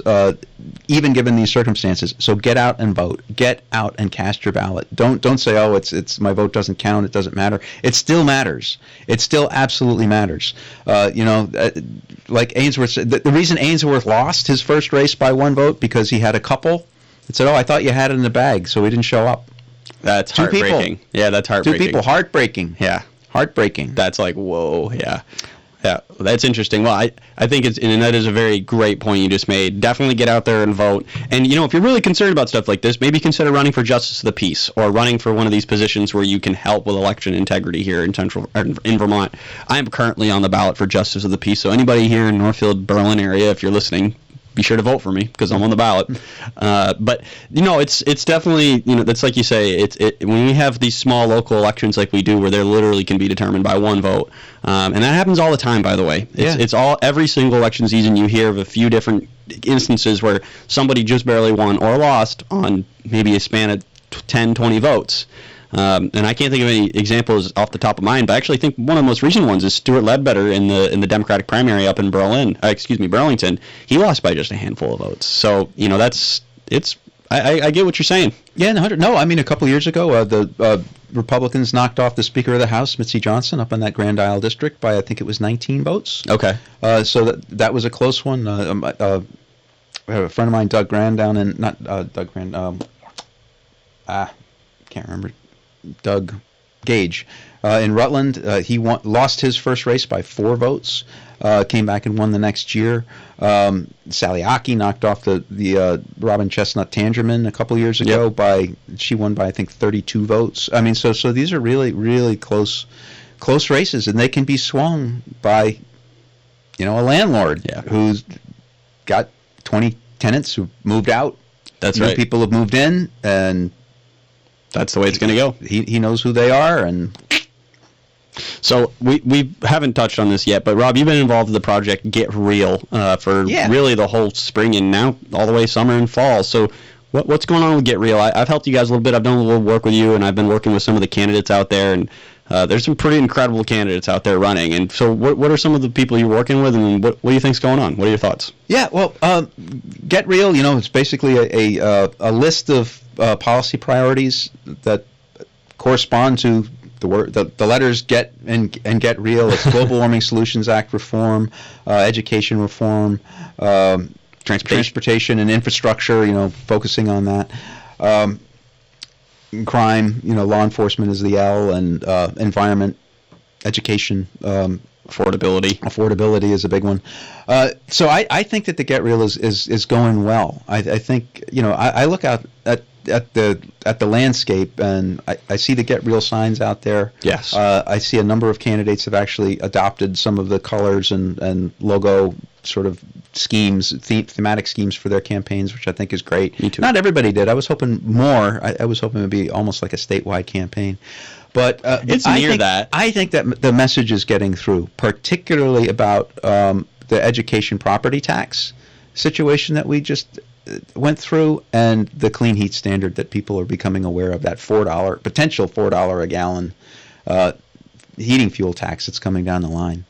even given these circumstances. So get out and vote. Get out and cast your ballot. Don't say, "Oh, it's my vote doesn't count. It doesn't matter." It still matters. It still absolutely matters. Like Ainsworth said, the reason Ainsworth lost his first race by one vote because he had a couple that said, "Oh, I thought you had it in the bag," so he didn't show up. That's heartbreaking. Yeah, that's heartbreaking. 2 people, heartbreaking. Yeah, heartbreaking. That's like, whoa. Yeah. Yeah, that's interesting. Well, I think and that is a very great point you just made. Definitely get out there and vote. And, if you're really concerned about stuff like this, maybe consider running for Justice of the Peace or running for one of these positions where you can help with election integrity here in Vermont. I am currently on the ballot for Justice of the Peace, so anybody here in Northfield, Berlin area, if you're listening, be sure to vote for me because I'm on the ballot. But it's definitely that's like you say. When we have these small local elections like we do, where they literally can be determined by one vote, and that happens all the time. By the way, it's every single election season you hear of a few different instances where somebody just barely won or lost on maybe a span of 10, 20 votes. And I can't think of any examples off the top of mind, but I actually think one of the most recent ones is Stuart Ledbetter in the Democratic primary up in Burlington. He lost by just a handful of votes. So it's I get what you're saying. Yeah, no, I mean, a couple years ago, the Republicans knocked off the Speaker of the House, Mitzi Johnson, up in that Grand Isle district by, I think it was 19 votes. Okay. So that was a close one. I have a friend of mine, Doug Grand, down in, not Doug Grand, can't remember, Doug Gage, in Rutland. He lost his first race by 4 votes. Came back and won the next year. Sally Aki knocked off the Robin Chestnut Tangerman a couple years ago. She won by, I think, 32 votes. I mean, so these are really, really close races, and they can be swung by, a landlord who's got 20 tenants who moved out. That's New right. People have moved in, and that's the way it's going to go. He knows who they are, and so we haven't touched on this yet, but Rob, you've been involved in the project Get Real for really the whole spring and now all the way summer and fall. So what's going on with Get Real? I've helped you guys a little bit. I've done a little work with you, and I've been working with some of the candidates out there, and there's some pretty incredible candidates out there running. And so what are some of the people you're working with, and what do you think's going on? What are your thoughts? Yeah, well, Get Real, it's basically a list of policy priorities that correspond to the letters Get and Get Real. It's Global Warming Solutions Act reform, education reform, transportation and infrastructure, focusing on that. Crime, law enforcement is the L, and environment, education, affordability is a big one. So I think that the Get Real is going well. I think I look out at the landscape, and I see the Get Real signs out there. Yes. I see a number of candidates have actually adopted some of the colors and logo sort of schemes, thematic schemes for their campaigns, which I think is great. Me too. Not everybody did. I was hoping more. I was hoping it would be almost like a statewide campaign. But it's that. I think that the message is getting through, particularly about the education property tax situation that we just went through, and the clean heat standard that people are becoming aware of, that potential $4 a gallon heating fuel tax that's coming down the line.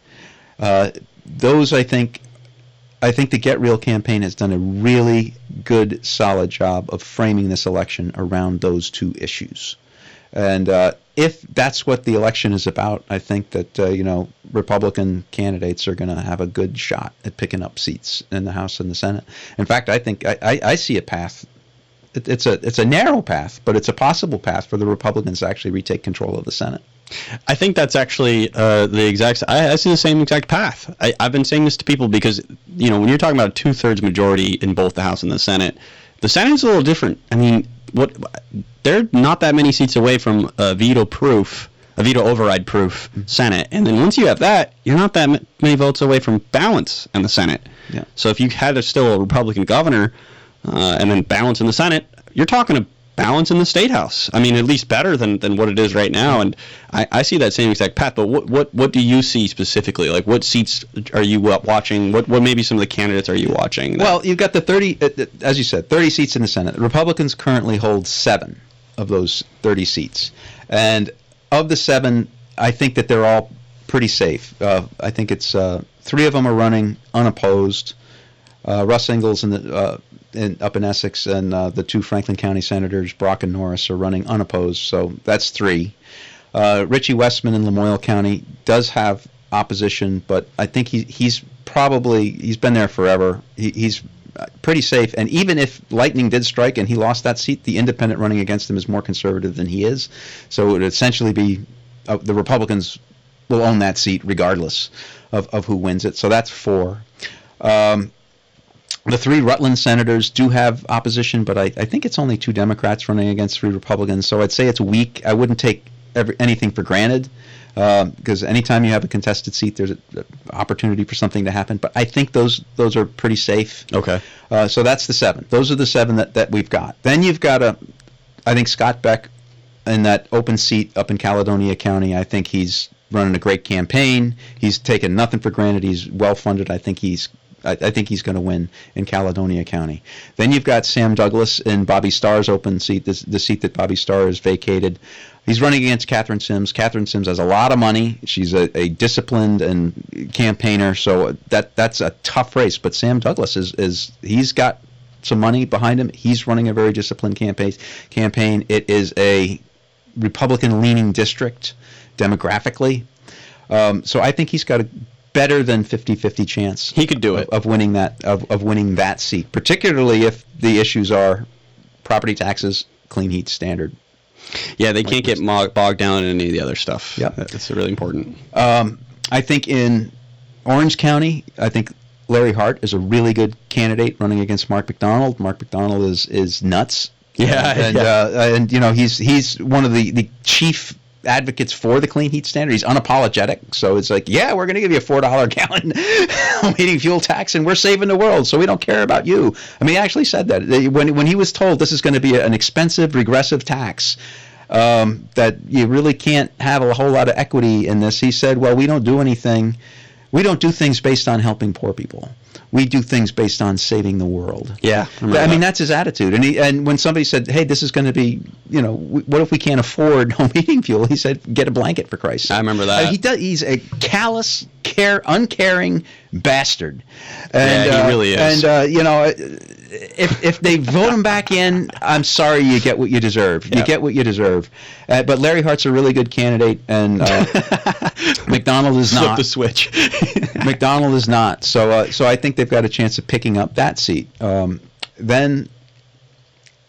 Those, I think the Get Real campaign has done a really good, solid job of framing this election around those two issues. And if that's what the election is about, I think that Republican candidates are going to have a good shot at picking up seats in the House and the Senate. In fact, I think I see a path. It's a narrow path, but it's a possible path for the Republicans to actually retake control of the Senate. I think that's actually the exact. I see the same exact path. I've been saying this to people because when you're talking about a 2/3 majority in both the House and the Senate is a little different. I mean, they're not that many seats away from a veto override proof Senate, and then once you have that, you're not that many votes away from balance in the Senate. Yeah. So if you had still a Republican governor and then balance in the Senate, you're talking a balance in the State House. I mean, at least better than what it is right now. And I see that same exact path. But what do you see specifically? Like, what seats are you watching? What maybe some of the candidates are you watching? Well, you've got the 30, as you said, 30 seats in the Senate. The Republicans currently hold 7 of those 30 seats. And of the 7, I think that they're all pretty safe. I think it's 3 of them are running unopposed. Russ Ingalls up in Essex, and the 2 Franklin County senators, Brock and Norris, are running unopposed, so that's 3. Richie Westman in Lamoille County does have opposition, but I think he's been there forever. He's pretty safe, and even if lightning did strike and he lost that seat, the independent running against him is more conservative than he is, so it would essentially be the Republicans will own that seat regardless of who wins it, so that's 4. The 3 Rutland senators do have opposition, but I think it's only 2 Democrats running against 3 Republicans, so I'd say it's weak. I wouldn't take anything for granted, because anytime you have a contested seat, there's an opportunity for something to happen, but I think those are pretty safe. Okay. So that's the 7. Those are the 7 that we've got. Then you've got I think Scott Beck in that open seat up in Caledonia County. I think he's running a great campaign. He's taken nothing for granted. He's well-funded. I think he's going to win in Caledonia County. Then you've got Sam Douglas in Bobby Starr's open seat, the seat that Bobby Starr has vacated. He's running against Catherine Sims. Catherine Sims has a lot of money. She's a disciplined and campaigner, so that's a tough race. But Sam Douglas he's got some money behind him. He's running a very disciplined campaign. It is a Republican-leaning district demographically. So I think he's got a better than 50-50 chance. He could do it. Of winning that seat, particularly if the issues are property taxes, clean heat standard. Yeah, they can't get bogged down in any of the other stuff. Yeah, that's really important. I think in Orange County, I think Larry Hart is a really good candidate running against Mark McDonald. Mark McDonald is nuts. Yeah, and you know he's one of the chief advocates for the clean heat standard. He's unapologetic, so it's like, yeah, we're going to give you a $4 a gallon heating fuel tax, and we're saving the world, so we don't care about you. I mean, he actually said that when he was told this is going to be an expensive, regressive tax, that you really can't have a whole lot of equity in this. He said, well, we don't do anything. We don't do things based on helping poor people. We do things based on saving the world. Yeah, I mean that's his attitude. And when somebody said, "Hey, this is going to be, you know, what if we can't afford home heating fuel?" He said, "Get a blanket for Christ's sake." I remember that. He's a callous, uncaring bastard. And, yeah, he really is. And you know, if they vote him back in, I'm sorry, you get what you deserve. Yep. You get what you deserve. But Larry Hart's a really good candidate, and McDonald is not. Flip the switch. McDonald is not. So I think they've got a chance of picking up that seat. Then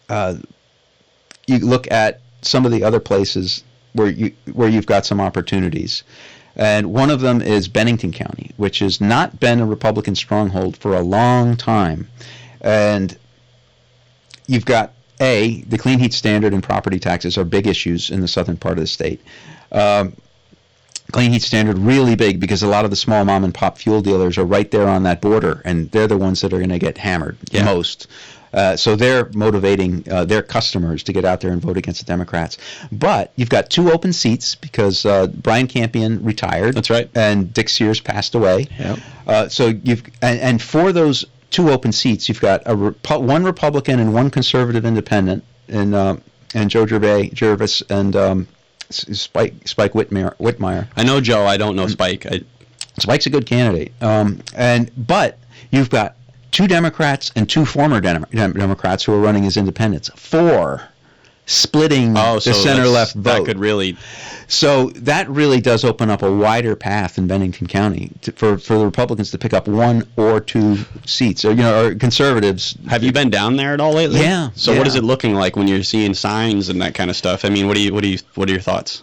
you look at some of the other places where you've got some opportunities. And one of them is Bennington County, which has not been a Republican stronghold for a long time. And you've got, the clean heat standard and property taxes are big issues in the southern part of the state. Clean heat standard really big because a lot of the small mom and pop fuel dealers are right there on that border, and they're the ones that are going to get hammered most. So they're motivating their customers to get out there and vote against the Democrats. But you've got 2 open seats because Brian Campion retired. That's right. And Dick Sears passed away. Yep. So you've and for those 2 open seats, you've got one Republican and 1 conservative independent, and Joe Jervis and Spike Whitmire. I know Joe. I don't know Spike. Spike's a good candidate. But you've got 2 Democrats and 2 former Democrats who are running as independents. 4 splitting the center-left vote. That could really. So that really does open up a wider path in Bennington County for the Republicans to pick up 1 or 2 seats, or conservatives. Have you been down there at all lately? Yeah. So what is it looking like when you're seeing signs and that kind of stuff? I mean, what are your thoughts?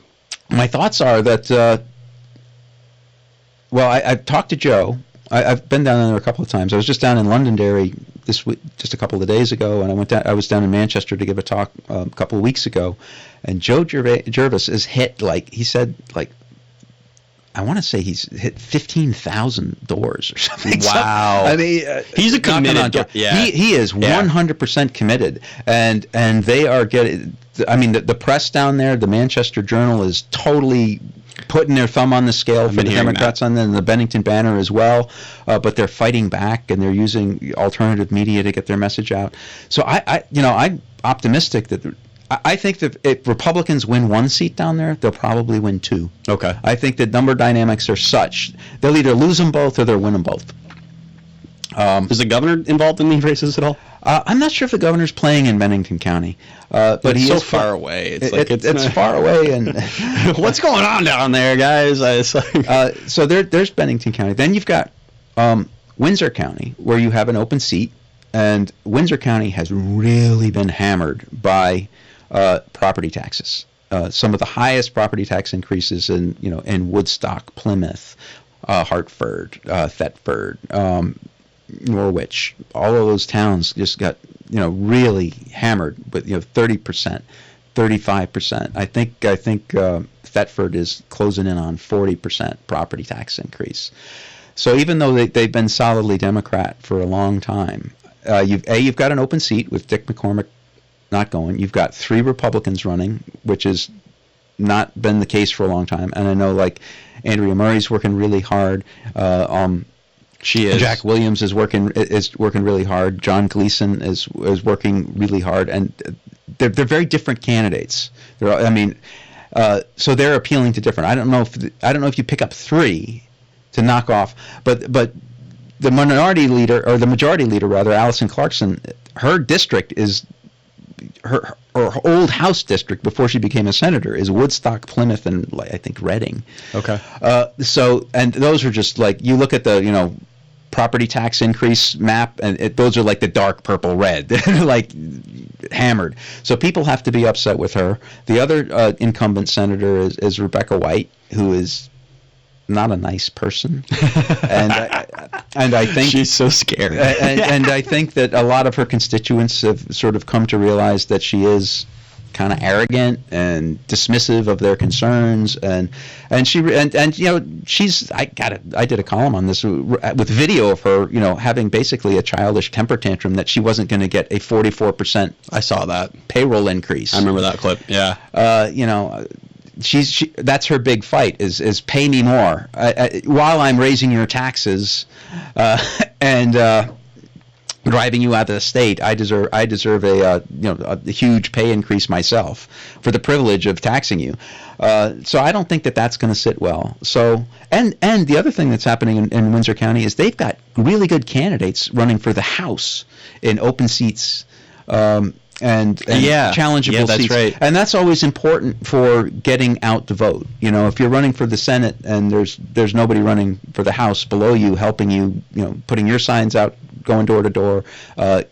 My thoughts are that. I've talked to Joe. I've been down there a couple of times. I was just down in Londonderry this week, just a couple of days ago, and I was down in Manchester to give a talk a couple of weeks ago, and Joe Jervis is hit, like he said, like I want to say he's hit 15,000 doors or something. Wow. I mean, he's a committed. Yeah. He is 100% committed, and they are getting. I mean, the press down there, the Manchester Journal is totally putting their thumb on the scale for the Democrats on the Bennington Banner as well, but they're fighting back and they're using alternative media to get their message out. So I'm optimistic that I think that if Republicans win 1 seat down there, they'll probably win 2. Okay. I think the number dynamics are such they'll either lose them both or they'll win them both. Is the governor involved in these races at all? I'm not sure if the governor's playing in Bennington County, but he's he so is far away. It's far away, and what's going on down there, guys? So there's Bennington County. Then you've got Windsor County, where you have an open seat, and Windsor County has really been hammered by property taxes. Some of the highest property tax increases in Woodstock, Plymouth, Hartford, Thetford. Norwich, all of those towns just got really hammered with 30%, 35%. I think Thetford is closing in on 40% property tax increase. So even though they've been solidly Democrat for a long time, you've got an open seat with Dick McCormick not going. You've got 3 Republicans running, which has not been the case for a long time. And I know like Andrea Murray's working really hard. She is. Jack Williams is working really hard. John Gleason is working really hard, and they're very different candidates. So they're appealing to different. I don't know if you pick up 3 to knock off, but the minority leader, or the majority leader rather, Allison Clarkson, her district is her old House district before she became a senator is Woodstock, Plymouth, and I think Reading. Okay. So, and those are just like, you look at the property tax increase map, and those are like the dark purple red. They're like hammered. So people have to be upset with her. The other incumbent senator is Rebecca White, who is not a nice person, and I think she's so scary. and I think that a lot of her constituents have sort of come to realize that she is kind of arrogant and dismissive of their concerns, and she's I did a column on this with video of her having basically a childish temper tantrum that she wasn't going to get a 44%. I saw that payroll increase. I remember that clip. Yeah. That's her big fight is pay me more while I'm raising your taxes and driving you out of the state. I deserve a huge pay increase myself for the privilege of taxing you. So I don't think that that's going to sit well. So and the other thing that's happening in Windsor County is they've got really good candidates running for the House in open seats. And challengeable that's seats. Right. And that's always important for getting out the vote. If you're running for the Senate and there's nobody running for the House below you, helping you, putting your signs out, going door to door,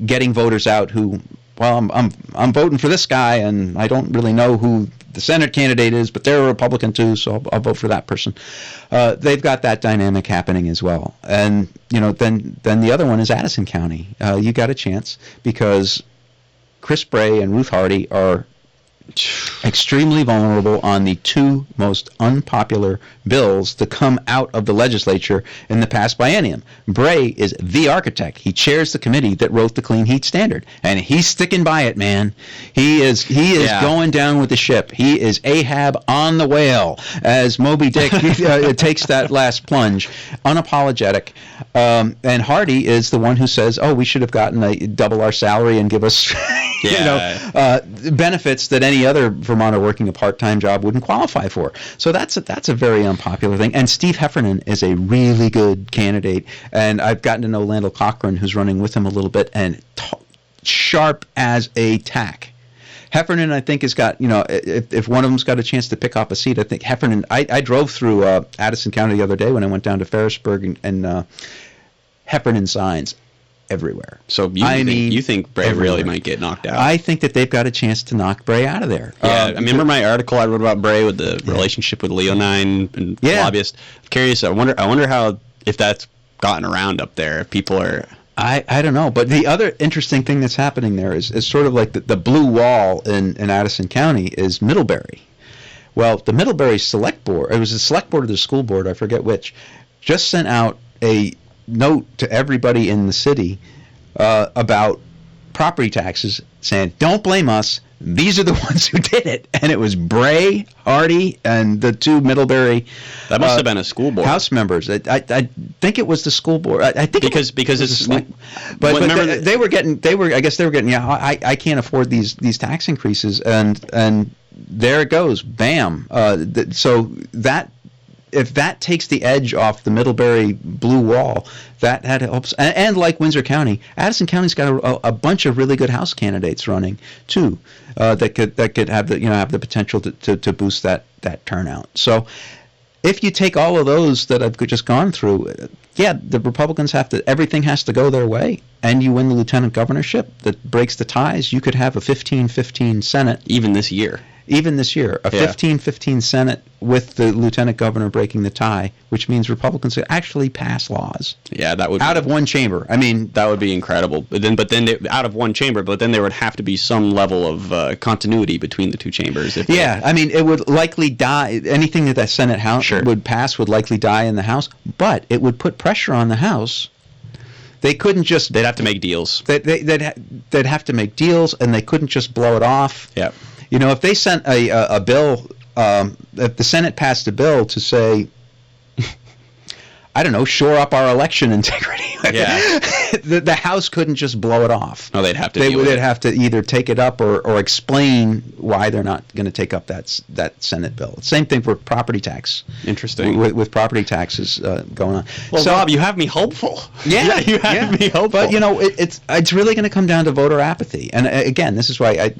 getting voters out who, well, I'm voting for this guy, and I don't really know who the Senate candidate is, but they're a Republican too, so I'll vote for that person. They've got that dynamic happening as well. And then the other one is Addison County. You got a chance because Chris Bray and Ruth Hardy are extremely vulnerable on the two most unpopular bills to come out of the legislature in the past biennium. Bray is the architect. He chairs the committee that wrote the Clean Heat Standard, and he's sticking by it, man. He is going down with the ship. He is Ahab on the whale as Moby Dick takes that last plunge, unapologetic. And Hardy is the one who says, "Oh, we should have gotten double our salary and give us, benefits that any other Vermonter working a part-time job wouldn't qualify for." So that's a very unpopular thing. And Steve Heffernan is a really good candidate, and I've gotten to know Landell Cochran, who's running with him a little bit, and sharp as a tack. Heffernan, I think, has got, if one of them's got a chance to pick up a seat, I think Heffernan. I drove through Addison County the other day when I went down to Ferrisburg, and Heffernan signs everywhere. So you think Bray really might get knocked out? I think that they've got a chance to knock Bray out of there. Yeah, I remember my article I wrote about Bray with the relationship with Leonine and lobbyists. I'm curious. I wonder how, if that's gotten around up there. If people are. I don't know, but the other interesting thing that's happening there is sort of like the blue wall in Addison County is Middlebury. Well, the Middlebury Select Board, it was the Select Board or the School Board, I forget which, just sent out a note to everybody in the city about property taxes, saying, "Don't blame us. These are the ones who did it." And it was Bray, Hardy, and the two Middlebury. That must have been a school board. House members. I think it was the school board. I think because it's. But they were getting. I guess they were getting. Yeah, I can't afford these tax increases, and there it goes. Bam. So that. If that takes the edge off the Middlebury blue wall, that helps. And like Windsor County, Addison County's got a bunch of really good House candidates running too, that could have the potential to boost that turnout. So if you take all of those that I've just gone through, the Republicans everything has to go their way, and you win the lieutenant governorship that breaks the ties. You could have a 15-15 Senate even this year. Even this year, a 15-15 Senate with the lieutenant governor breaking the tie, which means Republicans could actually pass laws. Yeah, that would out of one chamber. I mean, that would be incredible. But then out of one chamber. But then there would have to be some level of continuity between the two chambers. I mean, it would likely die. Anything that the Senate House would pass would likely die in the House, but it would put pressure on the House. They couldn't just. They'd have to make deals. They'd have to make deals, and they couldn't just blow it off. Yeah. If they sent a bill, if the Senate passed a bill to say, I don't know, shore up our election integrity. Yeah. The House couldn't just blow it off. No, they'd have to. They'd have to either take it up or explain why they're not going to take up that Senate bill. Same thing for property tax. Interesting. With property taxes going on. Well, so, Rob, you have me hopeful. Yeah, you have me hopeful. But it's really going to come down to voter apathy. And again, this is why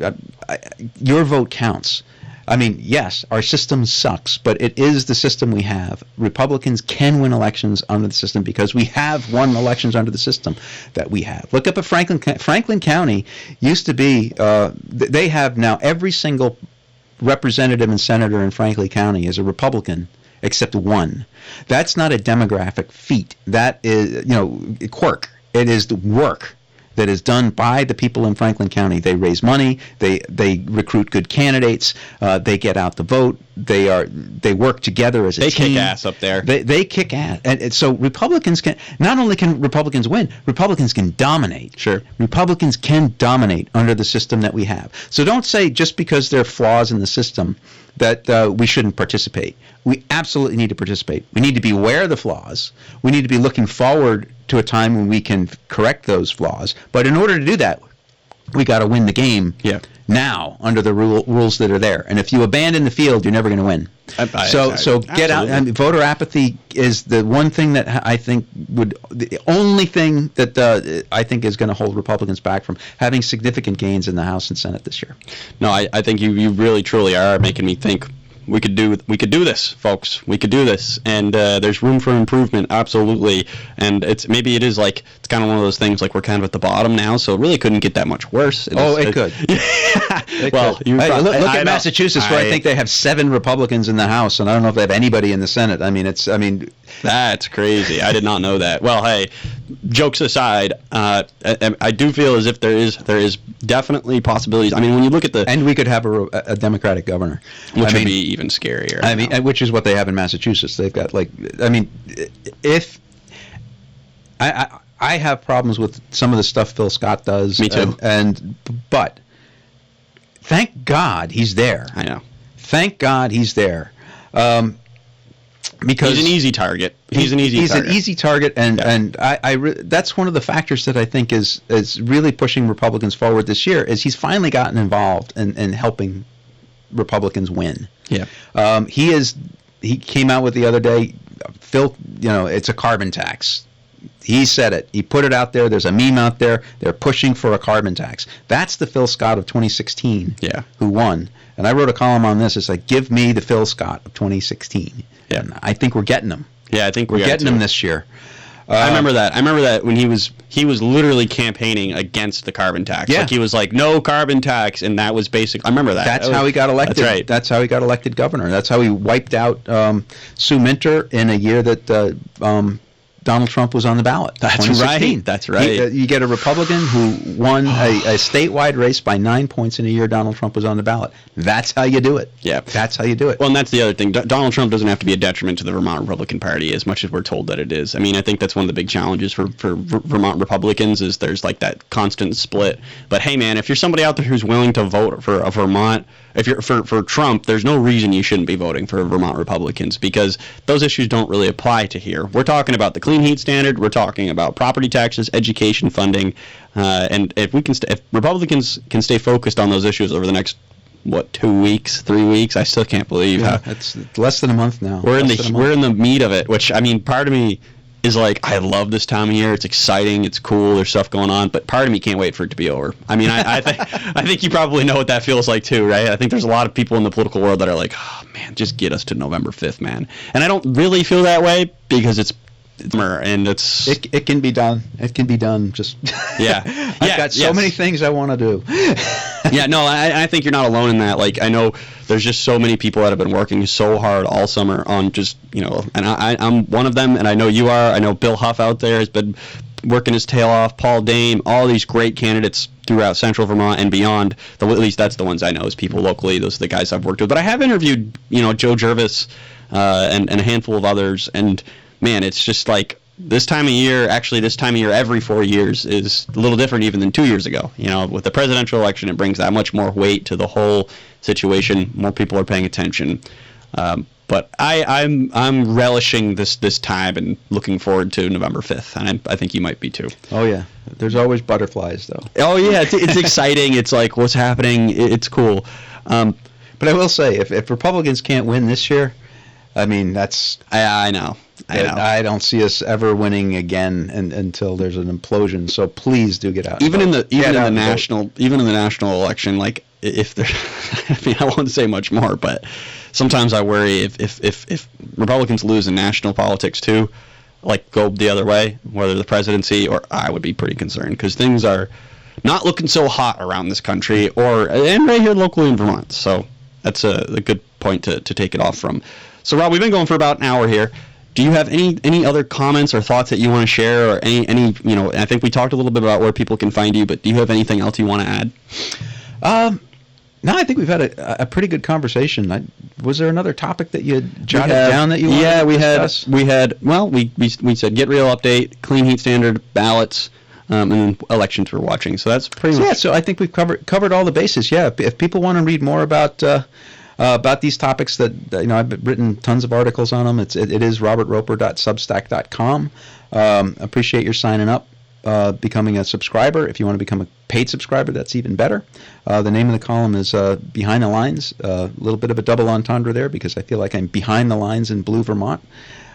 your vote counts. I mean, yes, our system sucks, but it is the system we have. Republicans can win elections under the system because we have won elections under the system that we have. Look up at Franklin County. Used to be, they have now every single representative and senator in Franklin County is a Republican except one. That's not a demographic feat. That is, quirk. It is the work that is done by the people in Franklin County. They raise money, they recruit good candidates, they get out the vote, they work together as a team. They kick ass up there. They kick ass. And so Republicans not only can Republicans win, Republicans can dominate. Sure. Republicans can dominate under the system that we have. So don't say just because there are flaws in the system that we shouldn't participate. We absolutely need to participate. We need to be aware of the flaws. We need to be looking forward to a time when we can correct those flaws. But in order to do that, we got to win the game now under the rules that are there. And if you abandon the field, you're never going to win. So get out. I mean, voter apathy is the one thing that I think the only thing that I think is going to hold Republicans back from having significant gains in the House and Senate this year. No, I think you really truly are making me think. We could do this, folks. We could do this, and there's room for improvement, absolutely. And it's kind of one of those things like we're kind of at the bottom now, so it really couldn't get that much worse. It could. Look at Massachusetts, where I think they have 7 Republicans in the House, and I don't know if they have anybody in the Senate. That's crazy. I did not know that. Well, hey, jokes aside, I do feel as if there is definitely possibilities. I mean, when you look at and we could have a Democratic governor, which would be even scarier. Which is what they have in Massachusetts. They've got if I have problems with some of the stuff Phil Scott does. Me too. But thank God he's there. I know. Thank God he's there. Because he's an easy target. He's an easy target, and that's one of the factors that I think is really pushing Republicans forward this year. Is he's finally gotten involved in helping Republicans win. Yeah. He came out with the other day, Phil, it's a carbon tax. He said it. He put it out there. There's a meme out there. They're pushing for a carbon tax. That's the Phil Scott of 2016 who won. And I wrote a column on this. It's like, give me the Phil Scott of 2016. Yeah. And I think we're getting him. Yeah, I think we're getting him this year. I remember that when he was literally campaigning against the carbon tax. Yeah. Like he was like, no carbon tax, and that was basic. I remember that. That's how he got elected. That's right. That's how he got elected governor. That's how he wiped out Sue Minter in a year that Donald Trump was on the ballot. That's right. That's right. You get a Republican who won a statewide race by 9 points in a year Donald Trump was on the ballot. That's how you do it. Yeah. That's how you do it. Well, and that's the other thing. Donald Trump doesn't have to be a detriment to the Vermont Republican Party as much as we're told that it is. I mean, I think that's one of the big challenges for Vermont Republicans is there's like that constant split. But hey, man, if you're somebody out there who's willing to vote for a Vermont, if you're for Trump, there's no reason you shouldn't be voting for Vermont Republicans because those issues don't really apply to here. We're talking about the clean heat standard. We're talking about property taxes, education funding, and if Republicans can stay focused on those issues over the next 2 weeks, 3 weeks, I still can't believe how it's less than a month now. We're in the meat of it, which I mean, part of me is like, I love this time of year. It's exciting. It's cool. There's stuff going on, but part of me can't wait for it to be over. I mean, I think you probably know what that feels like too, right? I think there's a lot of people in the political world that are like, oh man, just get us to November 5th, man. And I don't really feel that way because it's summer and it can be done. It can be done. Just I've got so many things I want to do. Yeah, no, I think you're not alone in that. Like, I know there's just so many people that have been working so hard all summer on just, and I'm one of them, and I know you are. I know Bill Huff out there has been working his tail off, Paul Dame, all these great candidates throughout central Vermont and beyond. At least that's the ones I know as people locally. Those are the guys I've worked with. But I have interviewed, Joe Jervis and a handful of others, and man, it's just like this time of year every 4 years is a little different even than 2 years ago. With the presidential election, it brings that much more weight to the whole situation. More people are paying attention. But I'm relishing this time and looking forward to November 5th, and I think you might be too. Oh yeah, there's always butterflies though. Oh yeah, it's exciting. It's like what's happening. It's cool. But I will say, if Republicans can't win this year, I mean that's I know. I don't see us ever winning again until there's an implosion. So please do get out. Even in the national election, like if there, I mean, I won't say much more, but sometimes I worry if Republicans lose in national politics too, like go the other way, whether the presidency or I would be pretty concerned because things are not looking so hot around this country and right here locally in Vermont. So that's a good point to take it off from. So Rob, we've been going for about an hour here. Do you have any other comments or thoughts that you want to share, or any I think we talked a little bit about where people can find you, but do you have anything else you want to add? No, I think we've had a pretty good conversation. Was there another topic that you had jotted down that you wanted to discuss? We said Get Real update, clean heat standard, ballots, and then elections we're watching. So that's pretty much. Yeah, so I think we've covered all the bases. Yeah, if people want to read more about these topics that I've written tons of articles on them. It is robertroper.substack.com. Appreciate your signing up, becoming a subscriber. If you want to become a paid subscriber, that's even better. The name of the column is Behind the Lines. A little bit of a double entendre there because I feel like I'm behind the lines in blue Vermont.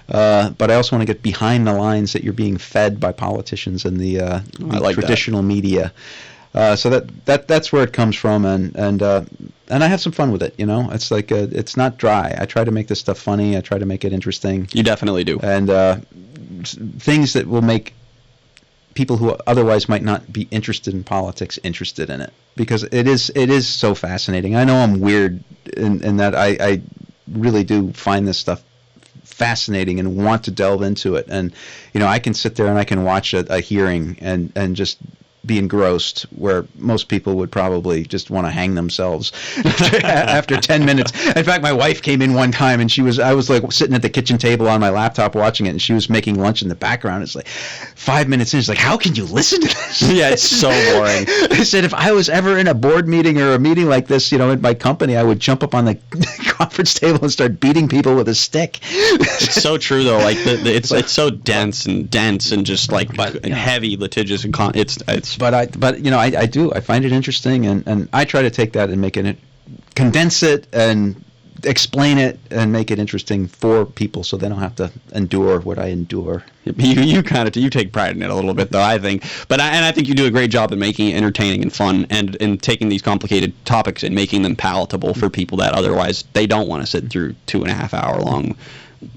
But I also want to get behind the lines that you're being fed by politicians and the traditional media. So that's where it comes from, and I have some fun with it. It's like it's not dry. I try to make this stuff funny. I try to make it interesting. You definitely do. And things that will make people who otherwise might not be interested in politics interested in it, because it is so fascinating. I know I'm weird in that I really do find this stuff fascinating and want to delve into it. And I can sit there and I can watch a hearing and just be engrossed, where most people would probably just want to hang themselves after 10 minutes. In fact, my wife came in one time and I was like sitting at the kitchen table on my laptop watching it, and she was making lunch in the background. It's like 5 minutes in, she's like, how can you listen to this? Yeah, it's so boring. I said, if I was ever in a board meeting or a meeting like this, in my company, I would jump up on the conference table and start beating people with a stick. It's so true though. Like it's so dense and just like and heavy, litigious, and it's. But I find it interesting, and I try to take that and make it, condense it and explain it and make it interesting for people so they don't have to endure what I endure. You take pride in it a little bit though, I think. But I think you do a great job in making it entertaining and fun, and in taking these complicated topics and making them palatable for people that otherwise they don't want to sit through 2.5 hour long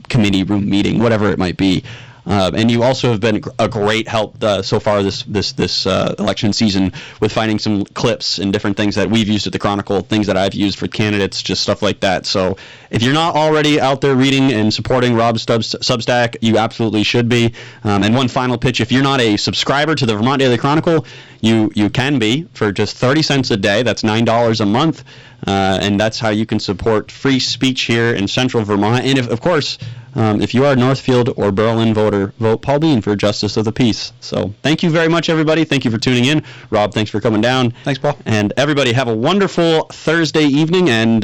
committee room meeting, whatever it might be. And you also have been a great help so far this election season with finding some clips and different things that we've used at the Chronicle, things that I've used for candidates, just stuff like that. So if you're not already out there reading and supporting Rob's Substack, you absolutely should be. And one final pitch: if you're not a subscriber to the Vermont Daily Chronicle, you can be for just 30 cents a day. That's $9 a month. And that's how you can support free speech here in Central Vermont. And of course, if you are a Northfield or Berlin voter, vote Paul Bean for Justice of the Peace. So thank you very much, everybody. Thank you for tuning in. Rob, thanks for coming down. Thanks, Paul. And everybody, have a wonderful Thursday evening, and